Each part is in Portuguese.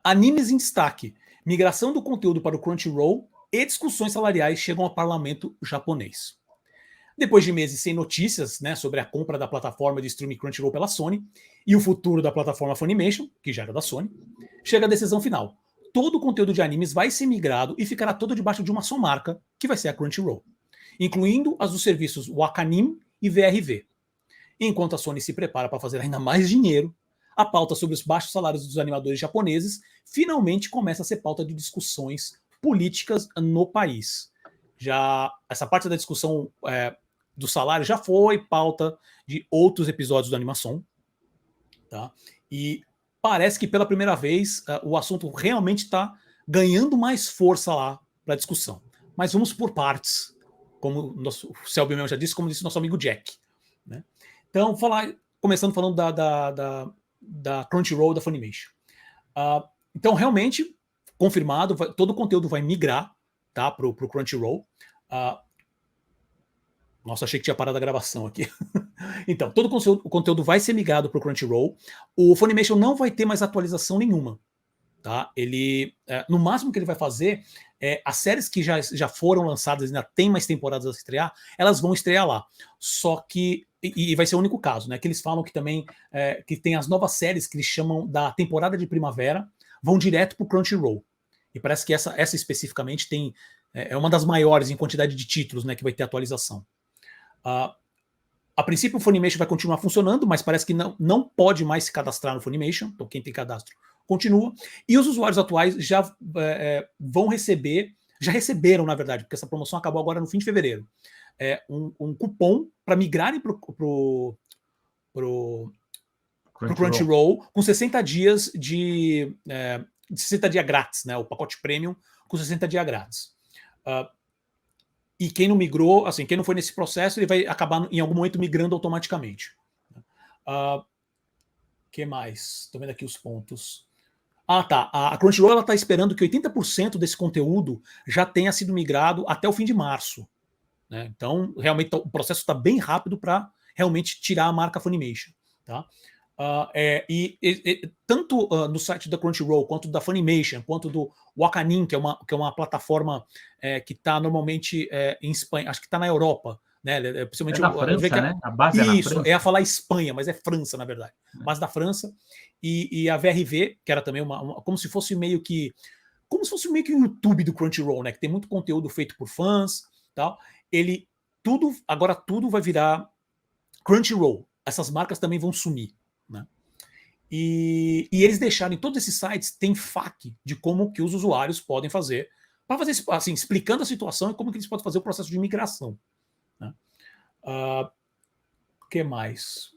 Animes em destaque. Migração do conteúdo para o Crunchyroll e discussões salariais chegam ao parlamento japonês. Depois de meses sem notícias, né, sobre a compra da plataforma de streaming Crunchyroll pela Sony e o futuro da plataforma Funimation, que já era da Sony, chega a decisão final. Todo o conteúdo de animes vai ser migrado e ficará todo debaixo de uma só marca, que vai ser a Crunchyroll, incluindo as dos serviços Wakanim e VRV. Enquanto a Sony se prepara para fazer ainda mais dinheiro, a pauta sobre os baixos salários dos animadores japoneses finalmente começa a ser pauta de discussões políticas no país. Já essa parte da discussão do salário já foi pauta de outros episódios do Animação, tá? E parece que pela primeira vez o assunto realmente está ganhando mais força lá para a discussão. Mas vamos por partes, como o Selby mesmo já disse, como disse nosso amigo Jack, né? Então, começando falando da Crunchyroll, da Funimation. Então, realmente, confirmado, todo o conteúdo vai migrar, tá, para o Crunchyroll. Nossa, achei que tinha parado a gravação aqui. Então, todo o conteúdo vai ser migrado para o Crunchyroll. O Funimation não vai ter mais atualização nenhuma. Tá? Ele, no máximo que ele vai fazer, as séries que já foram lançadas, ainda tem mais temporadas a estrear, elas vão estrear lá. Só que, e vai ser o único caso, né? Que eles falam que também que tem as novas séries que eles chamam da temporada de primavera, vão direto para o Crunchyroll. E parece que essa especificamente é uma das maiores em quantidade de títulos, né, que vai ter atualização. A princípio o Funimation vai continuar funcionando, mas parece que não pode mais se cadastrar no Funimation, então quem tem cadastro continua, e os usuários atuais já vão receber, já receberam na verdade, porque essa promoção acabou agora no fim de fevereiro, um cupom para migrarem para o Crunchyroll com 60 dias de 60 dias grátis, né, o pacote premium com 60 dias grátis. E quem não migrou, assim, quem não foi nesse processo, ele vai acabar em algum momento migrando automaticamente. Que mais? Estou vendo aqui os pontos. Tá. A Crunchyroll está esperando que 80% desse conteúdo já tenha sido migrado até o fim de março, né? Então, realmente, o processo está bem rápido para realmente tirar a marca Funimation. Tá? Tanto no site da Crunchyroll, quanto da Funimation, quanto do Wakanim, que é uma plataforma que está normalmente em Espanha, acho que está na Europa, né? Principalmente na França, né? A base é na França. Isso, é a falar Espanha, mas é França, na verdade. Base da França. E a VRV, que era também como se fosse meio que um YouTube do Crunchyroll, né? Que tem muito conteúdo feito por fãs, tal. Agora tudo vai virar Crunchyroll. Essas marcas também vão sumir, né? E eles deixaram em todos esses sites, tem FAQ de como que os usuários podem fazer, para fazer assim, explicando a situação e como que eles podem fazer o processo de migração, né? Que mais?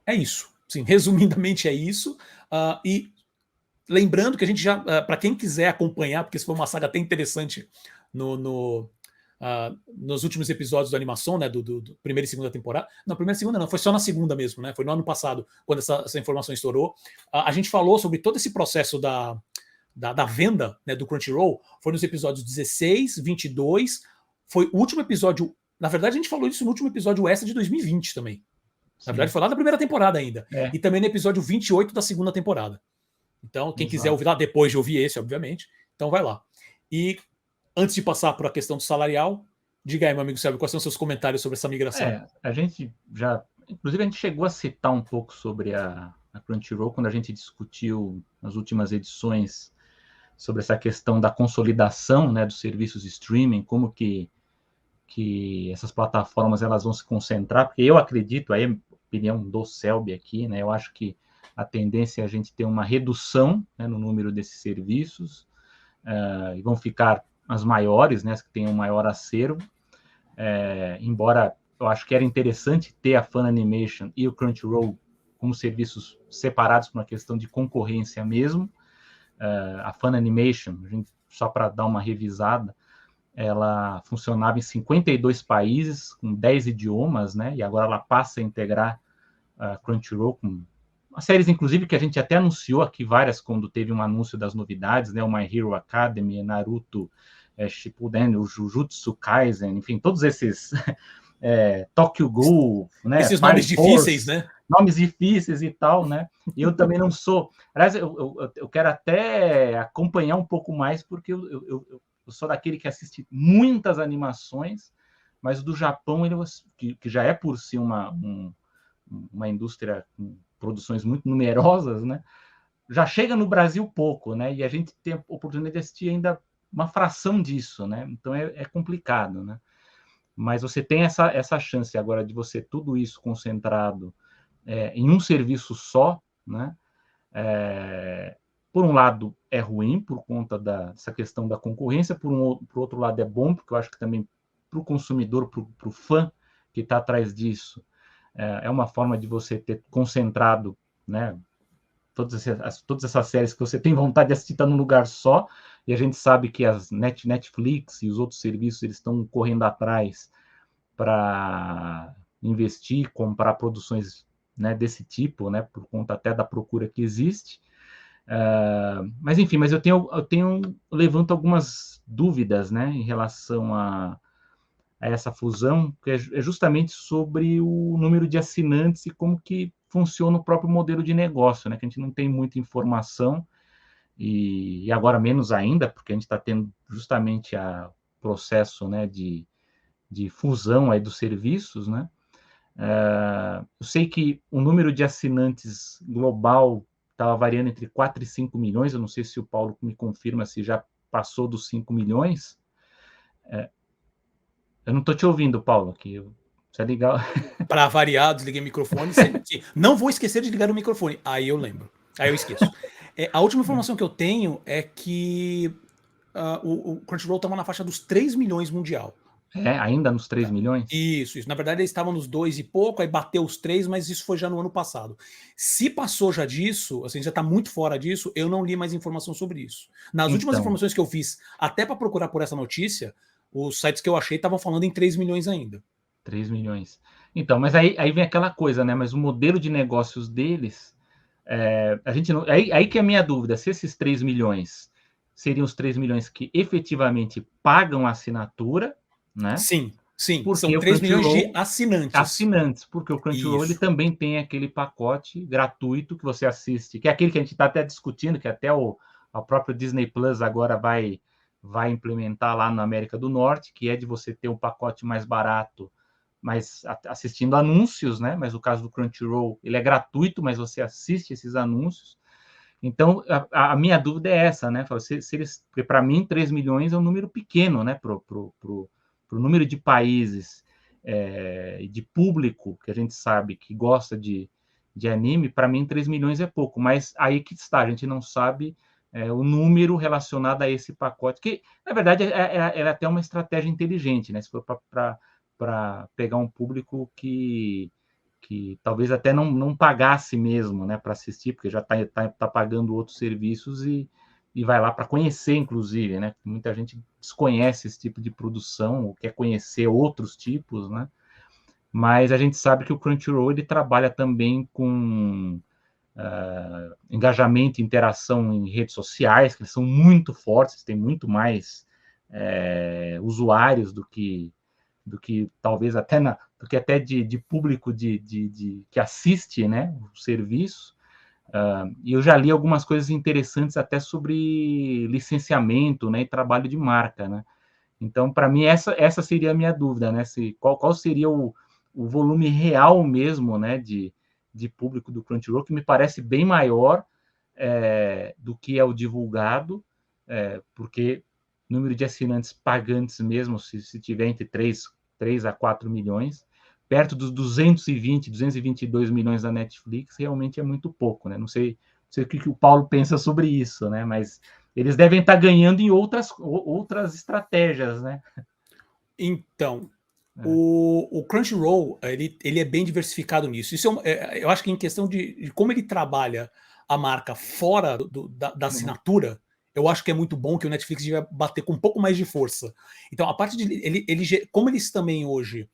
É isso. Sim, resumidamente é isso. E lembrando que a gente já, para quem quiser acompanhar, porque isso foi uma saga até interessante nos últimos episódios da animação, né, do primeira e segunda temporada. Não, primeira e segunda não, foi só na segunda mesmo, né? Foi no ano passado, quando essa informação estourou. A gente falou sobre todo esse processo da venda, né, do Crunchyroll. Foi nos episódios 16, 22. Foi o último episódio. Na verdade, a gente falou isso no último episódio extra de 2020 também. Na verdade, foi lá da primeira temporada ainda. E também no episódio 28 da segunda temporada. Então, quem quiser ouvir lá, depois de ouvir esse, obviamente, então vai lá. E antes de passar para a questão do salarial, diga aí, meu amigo Sérgio, quais são os seus comentários sobre essa migração? A gente já... Inclusive, a gente chegou a citar um pouco sobre a Crunchyroll quando a gente discutiu nas últimas edições sobre essa questão da consolidação, né, dos serviços de streaming, como que essas plataformas elas vão se concentrar, porque eu acredito, aí a opinião do Selby aqui, né, eu acho que a tendência é a gente ter uma redução, né, no número desses serviços, e vão ficar as maiores, né, as que têm um maior acervo, embora eu acho que era interessante ter a Funimation e o Crunchyroll como serviços separados por uma questão de concorrência mesmo. A Funimation, só para dar uma revisada, ela funcionava em 52 países, com 10 idiomas, né? E agora ela passa a integrar a Crunchyroll com séries, inclusive, que a gente até anunciou aqui várias, quando teve um anúncio das novidades, né? O My Hero Academy, Naruto, Shippuden, o Jujutsu Kaisen, enfim, todos esses... Tokyo Ghoul, né? Esses nomes difíceis, né? nomes difíceis e tal, né? E eu também não sou. Aliás, eu quero até acompanhar um pouco mais, porque eu sou daquele que assiste muitas animações, mas o do Japão, que já é por si uma indústria com produções muito numerosas, né? Já chega no Brasil pouco, né? E a gente tem a oportunidade de assistir ainda uma fração disso, né? Então é complicado, né? Mas você tem essa chance agora de você tudo isso concentrado em um serviço só, né? Por um lado é ruim por conta dessa questão da concorrência, por outro lado é bom, porque eu acho que também para o consumidor, para o fã que está atrás disso, é uma forma de você ter concentrado, né, todas essas séries que você tem vontade de assistir tá num lugar só, e a gente sabe que as Netflix e os outros serviços eles estão correndo atrás para investir, comprar produções, né, desse tipo, né, por conta até da procura que existe. Mas enfim, mas eu levanto algumas dúvidas, né, em relação a essa fusão, que é justamente sobre o número de assinantes e como que funciona o próprio modelo de negócio, né, que a gente não tem muita informação, e agora menos ainda, porque a gente está tendo justamente o processo, né, de fusão aí dos serviços, né. Eu sei que o número de assinantes global estava variando entre 4 e 5 milhões, eu não sei se o Paulo me confirma se já passou dos 5 milhões. Eu não estou te ouvindo, Paulo, aqui. Isso é legal. Para variar, desliguei o microfone. Não vou esquecer de ligar o microfone. Aí eu lembro. Aí eu esqueço. A última informação que eu tenho é que o Crunchyroll estava na faixa dos 3 milhões mundial. Ainda nos 3 milhões? Isso. Na verdade, eles estavam nos 2 e pouco, aí bateu os 3, mas isso foi já no ano passado. Se passou já disso, assim, já está muito fora disso, eu não li mais informação sobre isso. Nas últimas Então, informações que eu fiz, até para procurar por essa notícia, os sites que eu achei estavam falando em 3 milhões ainda. 3 milhões. Então, mas aí vem aquela coisa, né? Mas o modelo de negócios deles, a gente não. Aí que é a minha dúvida: se esses 3 milhões seriam os 3 milhões que efetivamente pagam a assinatura, né? Sim, são Porque o 3 milhões de Crunchyroll assinantes. porque o Crunchyroll ele Isso. também tem aquele pacote gratuito que você assiste, que é aquele que a gente está até discutindo, que até a própria Disney Plus agora vai implementar lá na América do Norte, que é de você ter um pacote mais barato, mas assistindo anúncios, né? Mas o caso do Crunchyroll, ele é gratuito, mas você assiste esses anúncios. Então, a minha dúvida é essa, né? Se eles, porque para mim 3 milhões é um número pequeno, né? Pro número de países e de público que a gente sabe que gosta de anime, para mim 3 milhões é pouco, mas aí que está, a gente não sabe o número relacionado a esse pacote, que na verdade é até uma estratégia inteligente, né? Se for para pegar um público que talvez até não pagasse mesmo, né, para assistir, porque já tá pagando outros serviços e vai lá para conhecer, inclusive, né? Muita gente desconhece esse tipo de produção ou quer conhecer outros tipos, né? Mas a gente sabe que o Crunchyroll ele trabalha também com engajamento e interação em redes sociais, que são muito fortes, tem muito mais usuários do que talvez até do que até de público que assiste, né, o serviço. E eu já li algumas coisas interessantes até sobre licenciamento, né, e trabalho de marca, né? Então, para mim, essa seria a minha dúvida, né? Qual seria o volume real mesmo, né, de público do Crunchyroll, que me parece bem maior do que é o divulgado, porque o número de assinantes pagantes mesmo, se tiver entre 3 a 4 milhões, perto dos 222 milhões da Netflix, realmente é muito pouco, né? Não sei o que o Paulo pensa sobre isso, né? Mas eles devem estar ganhando em outras estratégias, né? Então, o Crunchyroll, ele é bem diversificado nisso. Isso eu acho que em questão de como ele trabalha a marca fora da assinatura, eu acho que é muito bom que o Netflix devia bater com um pouco mais de força. Então, a parte de. Como eles também hoje.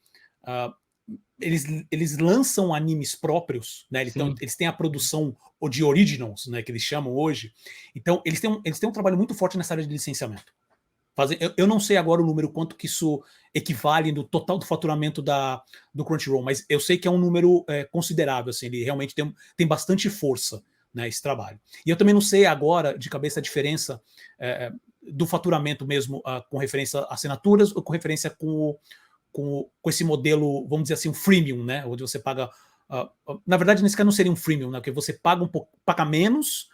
Eles lançam animes próprios, né? Eles têm a produção de originals, né? Que eles chamam hoje. Então, eles têm um trabalho muito forte nessa área de licenciamento. Eu não sei agora o número, quanto que isso equivale no total do faturamento do Crunchyroll, mas eu sei que é um número considerável, assim, ele realmente tem bastante força, né, esse trabalho. E eu também não sei agora, de cabeça, a diferença do faturamento mesmo com referência a assinaturas ou com referência com esse modelo, vamos dizer assim, um freemium, né, onde você paga... na verdade, nesse caso não seria um freemium, né, porque você paga paga menos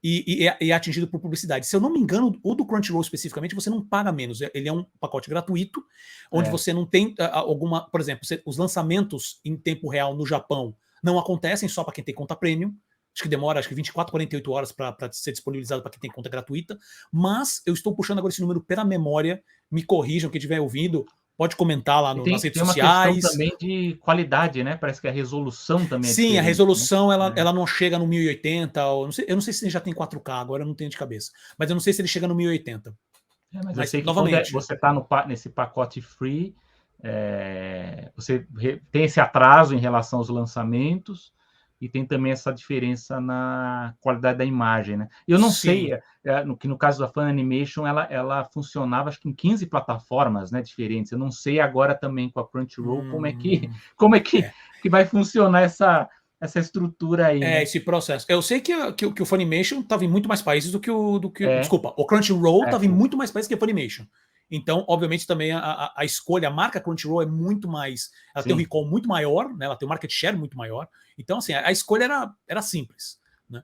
e é atingido por publicidade. Se eu não me engano, o do Crunchyroll especificamente, você não paga menos. Ele é um pacote gratuito, onde você não tem alguma... Por exemplo, os lançamentos em tempo real no Japão não acontecem só para quem tem conta premium. Acho que demora 24, 48 horas para ser disponibilizado para quem tem conta gratuita. Mas eu estou puxando agora esse número pela memória. Me corrijam, quem estiver ouvindo, pode comentar lá nas redes tem uma questão sociais. também de qualidade, né? Parece que a resolução também é Sim, diferente. a resolução, né? ela não chega no 1080, ou, eu não sei se ele já tem 4K, agora eu não tenho de cabeça. Mas eu não sei se ele chega no 1080. Mas eu sei que quando novamente, você está nesse pacote free, você tem esse atraso em relação aos lançamentos e tem também essa diferença na qualidade da imagem, né? Eu não sei, no caso da Funimation, ela funcionava, acho que em 15 plataformas, né, diferentes. Eu não sei agora também com a Crunchyroll como é que vai funcionar essa estrutura aí, né? esse processo. Eu sei que o Funimation estava em muito mais países do que É. Desculpa, o Crunchyroll estava em muito mais países que o Funimation. Então, obviamente, também a escolha, a marca Crunchyroll é muito mais... Ela tem um recall muito maior, né? Ela tem um market share muito maior. Então, assim, a escolha era simples. Né?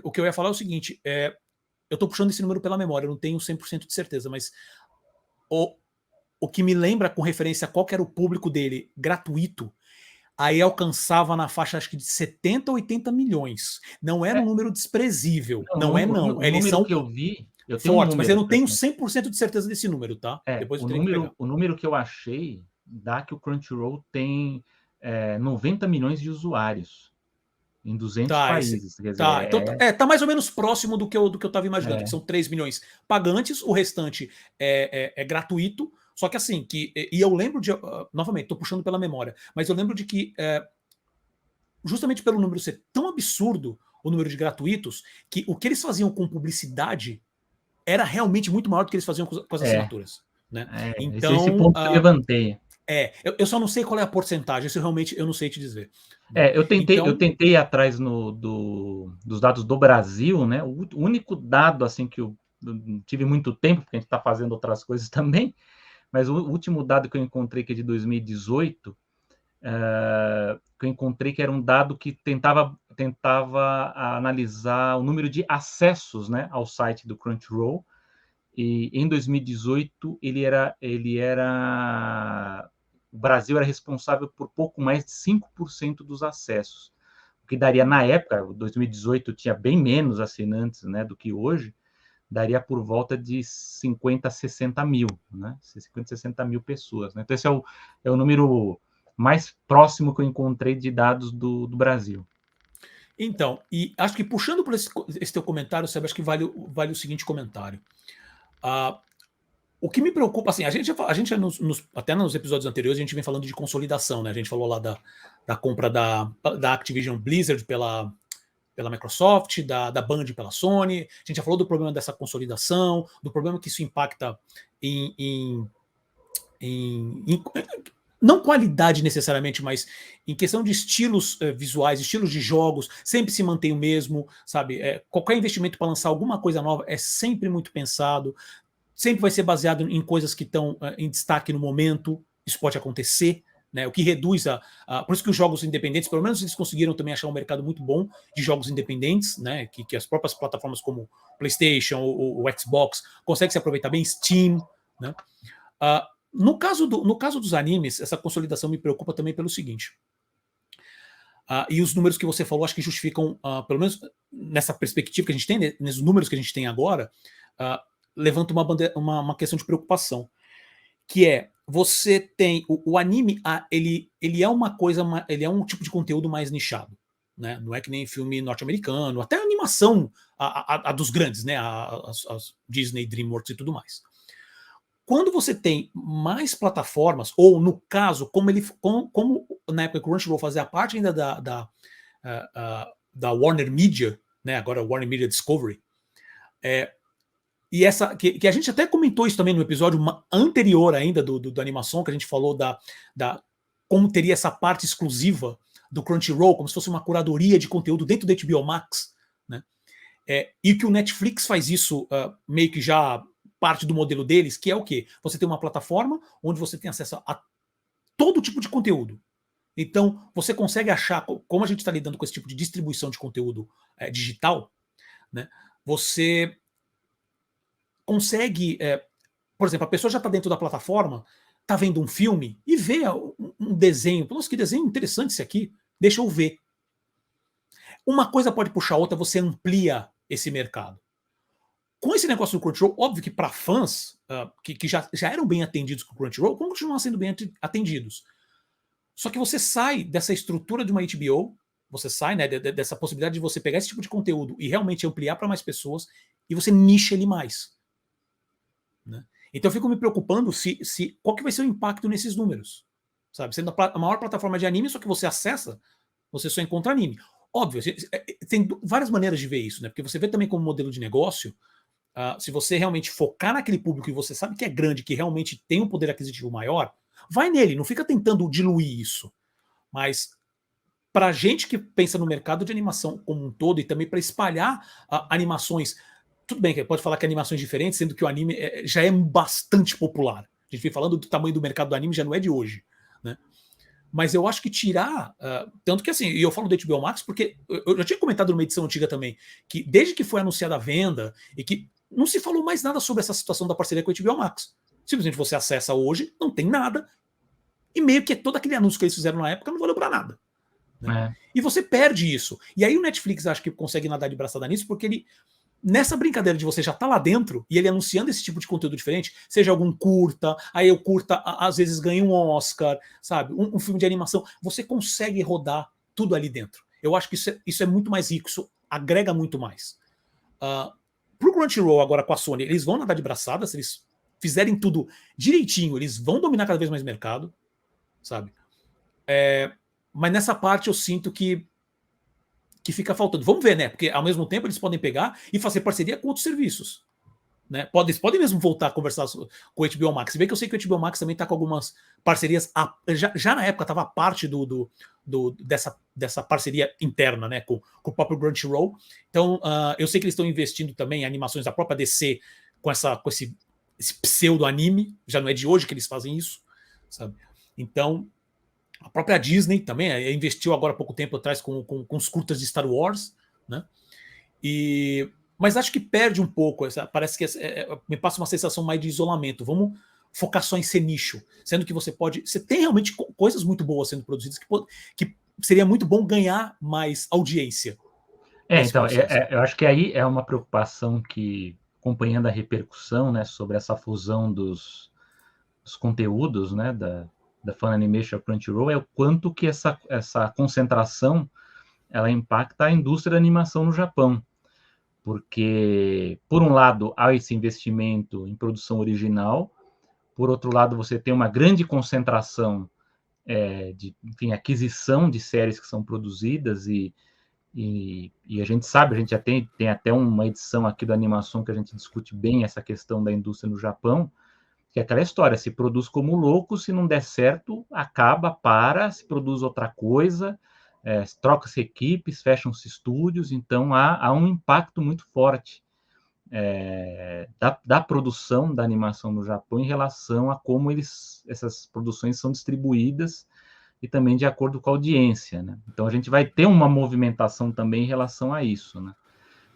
O que eu ia falar é o seguinte, eu estou puxando esse número pela memória, eu não tenho 100% de certeza, mas o que me lembra com referência a qual que era o público dele gratuito, aí alcançava na faixa, acho que de 70, 80 milhões. Não era um número desprezível. Não. O Eles número são que eu vi, eu tenho fortes, mas eu número, não tenho 100% de certeza desse número, tá? Depois eu teria que pegar. O número que eu achei dá que o Crunchyroll tem 90 milhões de usuários em 200 países. Quer dizer, então tá mais ou menos próximo do que eu estava imaginando, que são 3 milhões pagantes, o restante é gratuito. Só que assim, e eu lembro de, novamente, estou puxando pela memória, mas eu lembro de que, justamente pelo número ser tão absurdo, o número de gratuitos, que o que eles faziam com publicidade era realmente muito maior do que eles faziam com as assinaturas. Né? Então, esse ponto que eu levantei. Eu só não sei qual é a porcentagem, isso realmente eu não sei te dizer. Eu tentei ir atrás dos dados do Brasil, né? O único dado assim que eu tive muito tempo, porque a gente está fazendo outras coisas também, mas o último dado que eu encontrei, que é de 2018, que eu encontrei que era um dado que tentava analisar o número de acessos, né, ao site do Crunchyroll, e em 2018 o Brasil era responsável por pouco mais de 5% dos acessos, o que daria, na época, 2018 tinha bem menos assinantes, né, do que hoje, daria por volta de 50 a 60 mil, né? 50 a 60 mil pessoas. Né? Então, esse é o número mais próximo que eu encontrei de dados do Brasil. Então, e acho que puxando por esse teu comentário, Sérgio, acho que vale o seguinte comentário. O que me preocupa, assim, a gente até nos episódios anteriores, a gente vem falando de consolidação, né? A gente falou lá da compra da Activision Blizzard pela Microsoft, da Band pela Sony. A gente já falou do problema dessa consolidação, do problema que isso impacta em não qualidade necessariamente, mas em questão de estilos visuais, estilos de jogos, sempre se mantém o mesmo, sabe? Qualquer investimento para lançar alguma coisa nova é sempre muito pensado, sempre vai ser baseado em coisas que estão em destaque no momento, isso pode acontecer, né? O que reduz por isso que os jogos independentes, pelo menos eles conseguiram também achar um mercado muito bom de jogos independentes, né? Que as próprias plataformas como o PlayStation, o Xbox, conseguem se aproveitar bem, Steam, né? No caso dos animes, essa consolidação me preocupa também pelo seguinte. E os números que você falou, acho que justificam, pelo menos nessa perspectiva que a gente tem, nesses números que a gente tem agora, levanta uma questão de preocupação, que é, você tem o anime, ele é uma coisa, ele é um tipo de conteúdo mais nichado, né? Não é que nem filme norte-americano, até a animação a dos grandes, né? As Disney, DreamWorks e tudo mais. Quando você tem mais plataformas, ou no caso, como na época que o Crunchyroll fazia parte ainda da Warner Media, né? Agora Warner Media Discovery, E essa que a gente até comentou isso também no episódio anterior ainda do animação, que a gente falou da como teria essa parte exclusiva do Crunchyroll, como se fosse uma curadoria de conteúdo dentro do HBO Max, né? E que o Netflix faz isso meio que já parte do modelo deles, que é o quê? Você tem uma plataforma onde você tem acesso a todo tipo de conteúdo. Então, você consegue achar, como a gente está lidando com esse tipo de distribuição de conteúdo digital, né? Você consegue, por exemplo, a pessoa já está dentro da plataforma, está vendo um filme e vê um desenho. Nossa, que desenho interessante esse aqui, deixa eu ver. Uma coisa pode puxar a outra, você amplia esse mercado. Com esse negócio do Crunchyroll, óbvio que para fãs que já eram bem atendidos com o Crunchyroll, vão continuar sendo bem atendidos. Só que você sai dessa estrutura de uma HBO, você sai, né, dessa possibilidade de você pegar esse tipo de conteúdo e realmente ampliar para mais pessoas, e você nicha ele mais. Né? Então eu fico me preocupando qual que vai ser o impacto nesses números. Sabe? Sendo a maior plataforma de anime, só que você acessa, você só encontra anime. Óbvio, tem várias maneiras de ver isso, né? Porque você vê também como modelo de negócio, se você realmente focar naquele público e você sabe que é grande, que realmente tem um poder aquisitivo maior, vai nele, não fica tentando diluir isso. Mas para gente que pensa no mercado de animação como um todo e também para espalhar animações, tudo bem que pode falar que animações diferentes, sendo que o anime já é bastante popular. A gente vem falando do tamanho do mercado do anime, já não é de hoje, né? Mas eu acho que tirar, tanto que assim, e eu falo do HBO Max porque eu já tinha comentado numa edição antiga também, que desde que foi anunciada a venda e que não se falou mais nada sobre essa situação da parceria com o HBO Max. Simplesmente você acessa hoje, não tem nada, e meio que todo aquele anúncio que eles fizeram na época não valeu para nada. Né? E você perde isso. E aí o Netflix acho que consegue nadar de braçada nisso, porque ele, nessa brincadeira de você já tá lá dentro, e ele anunciando esse tipo de conteúdo diferente, seja algum curta, aí o curta às vezes ganha um Oscar, sabe? Um filme de animação, você consegue rodar tudo ali dentro. Eu acho que isso é muito mais rico, isso agrega muito mais. Pro Crunchyroll agora com a Sony, eles vão nadar de braçada, se eles fizerem tudo direitinho, eles vão dominar cada vez mais o mercado, sabe? Mas nessa parte eu sinto que fica faltando. Vamos ver, né? Porque ao mesmo tempo eles podem pegar e fazer parceria com outros serviços. Né? Eles podem mesmo voltar a conversar com o HBO Max. Se bem que eu sei que o HBO Max também está com algumas parcerias. Já na época estava parte dessa parceria interna, né? Com o próprio Crunchyroll. Então, eu sei que eles estão investindo também em animações da própria DC com esse pseudo-anime. Já não é de hoje que eles fazem isso, sabe? Então, a própria Disney também investiu agora há pouco tempo atrás com os curtas de Star Wars, né? Mas acho que perde um pouco, parece que me passa uma sensação mais de isolamento. Vamos focar só em ser nicho, sendo que você tem realmente coisas muito boas sendo produzidas que seria muito bom ganhar mais audiência. Então, eu acho que aí é uma preocupação que, acompanhando a repercussão, né, sobre essa fusão dos conteúdos, né, da Funimation Crunchyroll, é o quanto que essa concentração ela impacta a indústria da animação no Japão. Porque, por um lado, há esse investimento em produção original, por outro lado, você tem uma grande concentração de, enfim, aquisição de séries que são produzidas e a gente sabe, a gente já tem até uma edição aqui da animação que a gente discute bem essa questão da indústria no Japão, que é aquela história, se produz como louco, se não der certo, acaba, se produz outra coisa, troca-se equipes, fecham-se estúdios, então há um impacto muito forte da produção da animação no Japão em relação a como essas produções são distribuídas e também de acordo com a audiência, né? Então a gente vai ter uma movimentação também em relação a isso, né?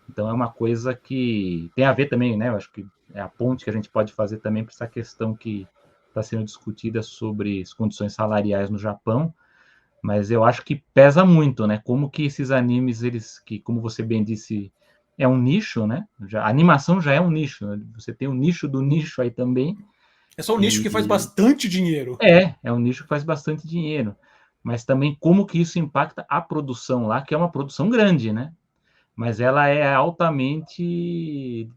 Então é uma coisa que tem a ver também, né? Eu acho que é a ponte que a gente pode fazer também para essa questão que está sendo discutida sobre as condições salariais no Japão, mas eu acho que pesa muito, né? Como que esses animes, como você bem disse, é um nicho, né? A animação já é um nicho, né? Você tem o nicho do nicho aí também. É só um nicho que faz bastante dinheiro. É um nicho que faz bastante dinheiro. Mas também como que isso impacta a produção lá, que é uma produção grande, né? Mas ela é altamente...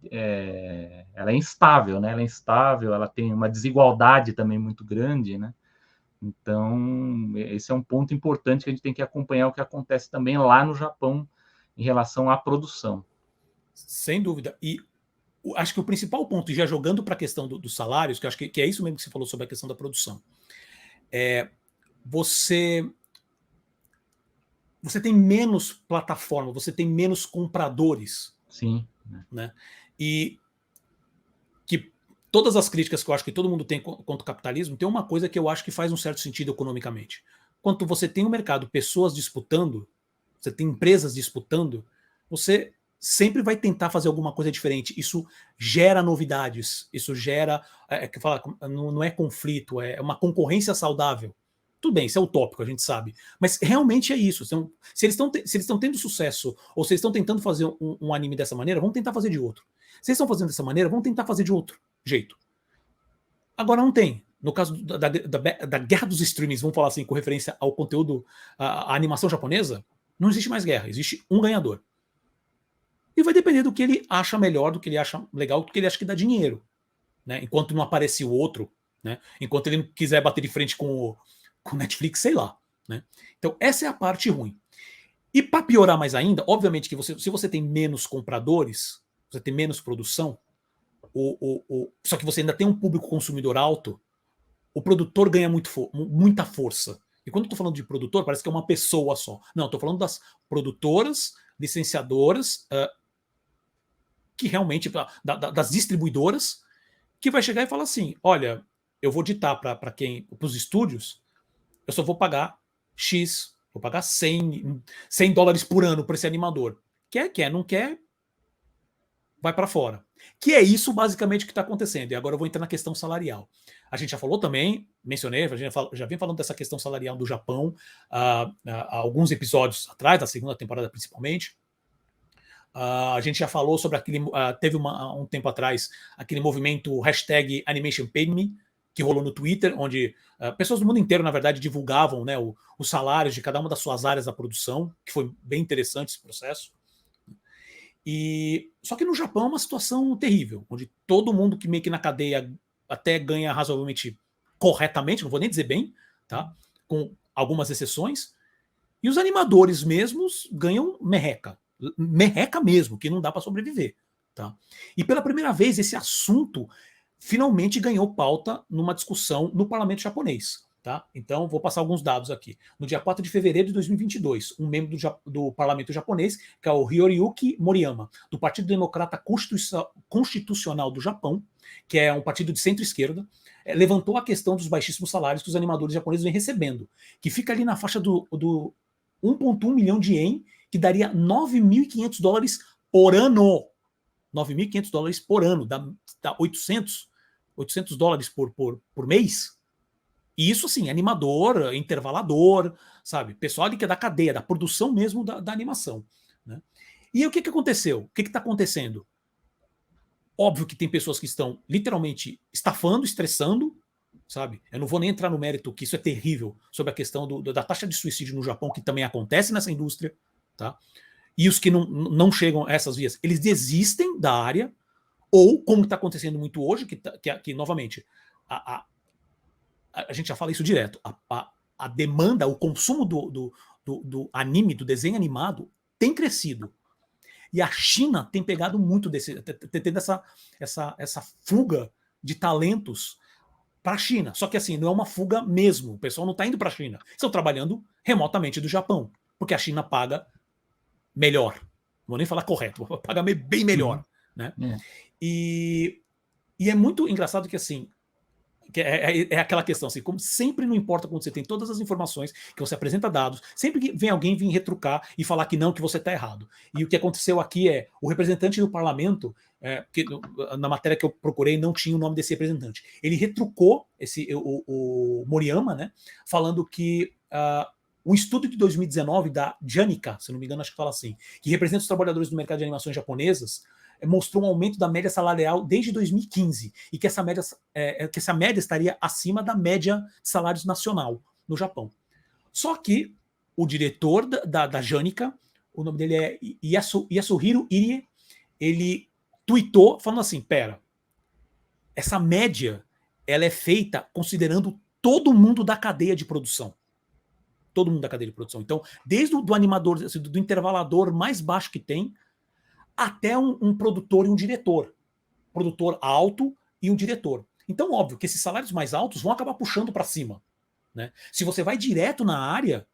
ela é instável, né? Ela é instável, ela tem uma desigualdade também muito grande, né? Então, esse é um ponto importante que a gente tem que acompanhar o que acontece também lá no Japão em relação à produção. Sem dúvida. E acho que o principal ponto, e já jogando para a questão dos salários, que eu acho que é isso mesmo que você falou sobre a questão da produção, você tem menos plataforma, você tem menos compradores. Sim. Né? E que todas as críticas que eu acho que todo mundo tem contra o capitalismo, tem uma coisa que eu acho que faz um certo sentido economicamente. Quando você tem um mercado, pessoas disputando, você tem empresas disputando, você sempre vai tentar fazer alguma coisa diferente. Isso gera novidades, isso gera, não é conflito, é uma concorrência saudável. Tudo bem, isso é utópico, a gente sabe. Mas realmente é isso. Se eles estão tendo sucesso, ou se eles estão tentando fazer um anime dessa maneira, vamos tentar fazer de outro. Se eles estão fazendo dessa maneira, vamos tentar fazer de outro jeito. Agora não tem. No caso da guerra dos streamings, vamos falar assim, com referência ao conteúdo, à animação japonesa, não existe mais guerra, existe um ganhador. E vai depender do que ele acha melhor, do que ele acha legal, do que ele acha que dá dinheiro. Né? Enquanto não aparece o outro, né? Enquanto ele não quiser bater de frente com o Netflix, sei lá. Né? Então, essa é a parte ruim. E para piorar mais ainda, obviamente que se você tem menos compradores, você tem menos produção, só que você ainda tem um público consumidor alto, o produtor ganha muita força. E quando eu estou falando de produtor, parece que é uma pessoa só. Não, estou falando das produtoras, licenciadoras, que realmente, das distribuidoras, que vai chegar e falar assim: olha, eu vou ditar para os estúdios, eu só vou pagar X, vou pagar $100 por ano para esse animador. Quer, não quer, vai para fora. Que é isso basicamente que está acontecendo. E agora eu vou entrar na questão salarial. A gente já falou também, mencionei, a gente já vem falando dessa questão salarial do Japão há alguns episódios atrás, da segunda temporada principalmente. A gente já falou sobre teve um tempo atrás aquele movimento #AnimationPayMe, que rolou no Twitter, onde pessoas do mundo inteiro, na verdade, divulgavam, né, os salários de cada uma das suas áreas da produção, que foi bem interessante esse processo. Só que no Japão é uma situação terrível, onde todo mundo que meio que na cadeia até ganha razoavelmente corretamente, não vou nem dizer bem, tá? Com algumas exceções, e os animadores mesmos ganham merreca mesmo, que não dá para sobreviver. Tá? E pela primeira vez esse assunto finalmente ganhou pauta numa discussão no parlamento japonês. Tá? Então, vou passar alguns dados aqui. No dia 4 de fevereiro de 2022, um membro do parlamento japonês, que é o Hiroyuki Moriyama, do Partido Democrata Constitucional do Japão, que é um partido de centro-esquerda, levantou a questão dos baixíssimos salários que os animadores japoneses vêm recebendo, que fica ali na faixa do 1,1 milhão de ien, que daria $9.500 por ano. $9.500 por ano, dá $800 por mês. E isso, assim, animador, intervalador, sabe? Pessoal ali que é da cadeia, da produção mesmo da animação. Né? E o que aconteceu? O que está acontecendo? Óbvio que tem pessoas que estão literalmente estafando, estressando, sabe? Eu não vou nem entrar no mérito, que isso é terrível, sobre a questão da taxa de suicídio no Japão, que também acontece nessa indústria, tá? E os que não chegam a essas vias, eles desistem da área, ou, como está acontecendo muito hoje, que novamente, a gente já fala isso direto, a demanda, o consumo do anime, do desenho animado, tem crescido. E a China tem pegado muito tendo essa fuga de talentos para a China. Só que assim, não é uma fuga mesmo. O pessoal não está indo para a China. Estão trabalhando remotamente do Japão, porque a China paga melhor. Não vou nem falar correto, vou pagar bem melhor. Né? E é muito engraçado que assim, é aquela questão assim, como sempre, não importa quando você tem todas as informações, que você apresenta dados, sempre que vem alguém vir retrucar e falar que não, que você está errado. E o que aconteceu aqui é, o representante do parlamento, que na matéria que eu procurei não tinha o nome desse representante, ele retrucou o Moriyama, né, falando que um estudo de 2019 da Janica, se não me engano, acho que fala assim, que representa os trabalhadores do mercado de animações japonesas, mostrou um aumento da média salarial desde 2015 e que essa média estaria acima da média de salários nacional no Japão. Só que o diretor da Janica, o nome dele é Yasuhiro Irie, ele tweetou falando assim, pera, essa média ela é feita considerando todo mundo da cadeia de produção. Todo mundo da cadeia de produção. Então, desde o animador, do intervalador mais baixo que tem, até um produtor e um diretor. produtor alto e um diretor. Então, óbvio que esses salários mais altos vão acabar puxando para cima, né? Se você vai direto na área,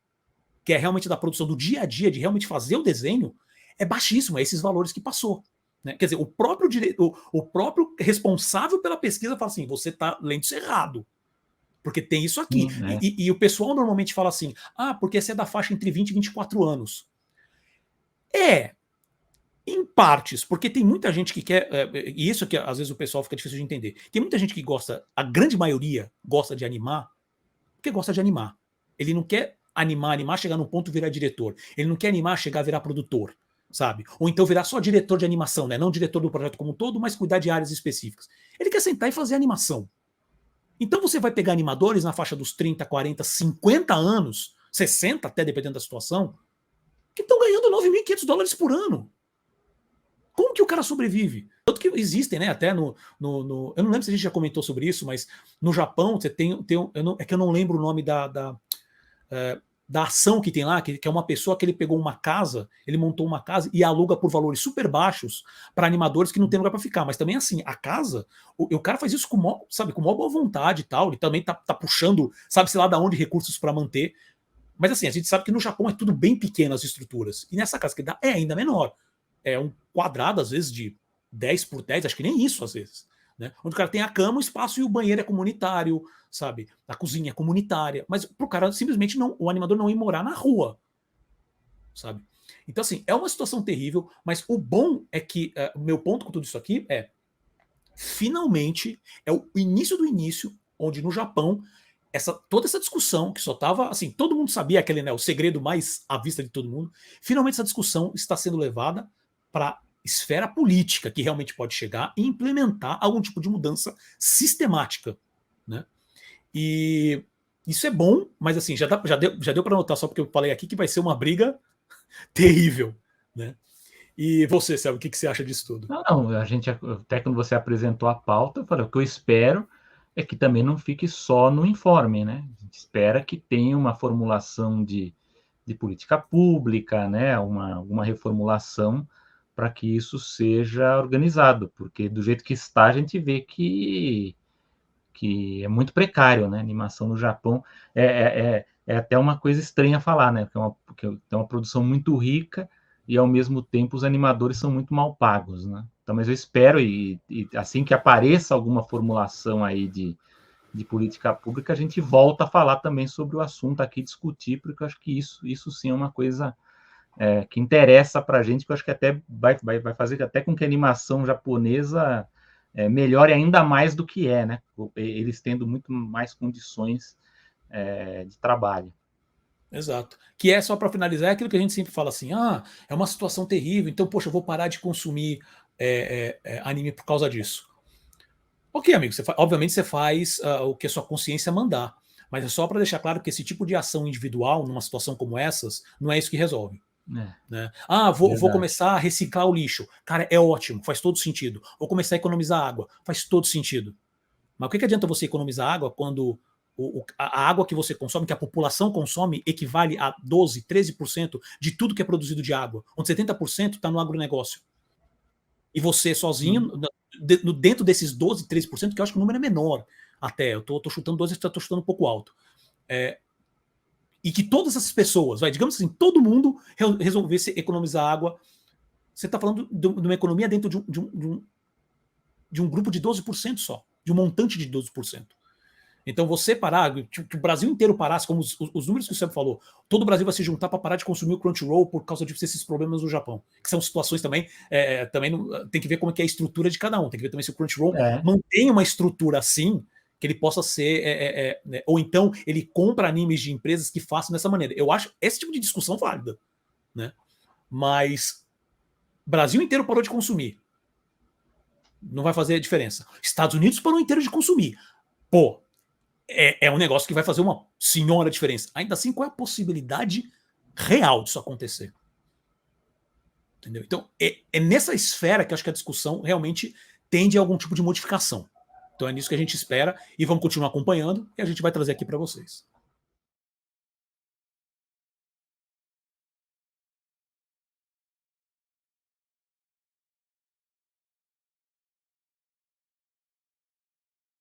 que é realmente da produção do dia a dia, de realmente fazer o desenho, é baixíssimo, é esses valores que passou. Né? Quer dizer, o próprio responsável pela pesquisa fala assim, você está lendo isso errado. Porque tem isso aqui. E o pessoal normalmente fala assim, porque você é da faixa entre 20 e 24 anos. Em partes, porque tem muita gente que quer, e isso que às vezes o pessoal fica difícil de entender, tem muita gente que gosta, a grande maioria gosta de animar, porque gosta de animar. Ele não quer animar, chegar num ponto e virar diretor. Ele não quer animar, chegar a virar produtor, sabe? Ou então virar só diretor de animação, né? Não diretor do projeto como um todo, mas cuidar de áreas específicas. Ele quer sentar e fazer animação. Então você vai pegar animadores na faixa dos 30, 40, 50 anos, 60 até, dependendo da situação, que estão ganhando $9.500 por ano. Como que o cara sobrevive? Tanto que existem, né? Até eu não lembro se a gente já comentou sobre isso, mas no Japão você é que eu não lembro o nome da ação que tem lá, que é uma pessoa que ele pegou uma casa, ele montou uma casa e aluga por valores super baixos para animadores que não tem lugar para ficar. Mas também assim, a casa, o cara faz isso com maior boa vontade e tal. Ele também tá puxando, sabe-se lá de onde, recursos para manter. Mas assim, a gente sabe que no Japão é tudo bem pequeno as estruturas. E nessa casa que dá é ainda menor. É um quadrado, às vezes, de 10 por 10, acho que nem isso, às vezes. Né? Onde o cara tem a cama, o espaço e o banheiro é comunitário, sabe? A cozinha é comunitária. Mas pro cara simplesmente não, o animador não ir morar na rua, sabe? Então, assim, é uma situação terrível, mas o bom é que o meu ponto com tudo isso aqui é finalmente é o início do início, onde no Japão toda essa discussão que só estava assim, todo mundo sabia aquele, né, o segredo mais à vista de todo mundo, finalmente essa discussão está sendo levada para esfera política, que realmente pode chegar e implementar algum tipo de mudança sistemática, né? E isso é bom, mas assim, já deu para notar, só porque eu falei aqui, que vai ser uma briga terrível, né? E você, Sérgio, o que você acha disso tudo? Não, a gente, até quando você apresentou a pauta, eu falei, o que eu espero é que também não fique só no informe, né? A gente espera que tenha uma formulação de política pública, né? Uma reformulação para que isso seja organizado, porque do jeito que está, a gente vê que é muito precário, né? A animação no Japão é até uma coisa estranha falar, né? Porque é uma produção muito rica e, ao mesmo tempo, os animadores são muito mal pagos, né? Então, mas eu espero, e assim que apareça alguma formulação aí de política pública, a gente volta a falar também sobre o assunto aqui, discutir, porque eu acho que isso sim é uma coisa que interessa para a gente, que eu acho que até vai fazer até com que a animação japonesa melhore ainda mais do que né? Eles tendo muito mais condições de trabalho. Exato. Que é, só para finalizar, é aquilo que a gente sempre fala assim, é uma situação terrível, então, poxa, eu vou parar de consumir anime por causa disso. Ok, amigo, obviamente você faz o que a sua consciência mandar, mas é só para deixar claro que esse tipo de ação individual, numa situação como essas, não é isso que resolve. Né? Vou começar a reciclar o lixo. Cara, é ótimo, faz todo sentido. Vou começar a economizar água, faz todo sentido. Mas o que adianta você economizar água quando a água que você consome, que a população consome, equivale a 12%, 13% de tudo que é produzido de água, onde 70% está no agronegócio. E você sozinho, dentro desses 12%, 13%, que eu acho que o número é menor até, eu tô chutando 12%, estou chutando um pouco alto. E que todas essas pessoas, digamos assim, todo mundo resolvesse economizar água, você está falando de uma economia dentro de um grupo de 12% só, de um montante de 12%. Então você parar, que o Brasil inteiro parasse, como os números que o Sérgio falou, todo o Brasil vai se juntar para parar de consumir o Crunchyroll por causa de esses problemas no Japão, que são situações também, também tem que ver como é que é a estrutura de cada um, tem que ver também se o Crunchyroll mantém uma estrutura assim, que ele possa ser, ou então ele compra animes de empresas que façam dessa maneira. Eu acho esse tipo de discussão válida, né? Mas Brasil inteiro parou de consumir, não vai fazer diferença. Estados Unidos parou inteiro de consumir. Pô, é um negócio que vai fazer uma senhora diferença. Ainda assim, qual é a possibilidade real disso acontecer? Entendeu? Então, é nessa esfera que eu acho que a discussão realmente tende a algum tipo de modificação. Então é nisso que a gente espera e vamos continuar acompanhando e a gente vai trazer aqui para vocês.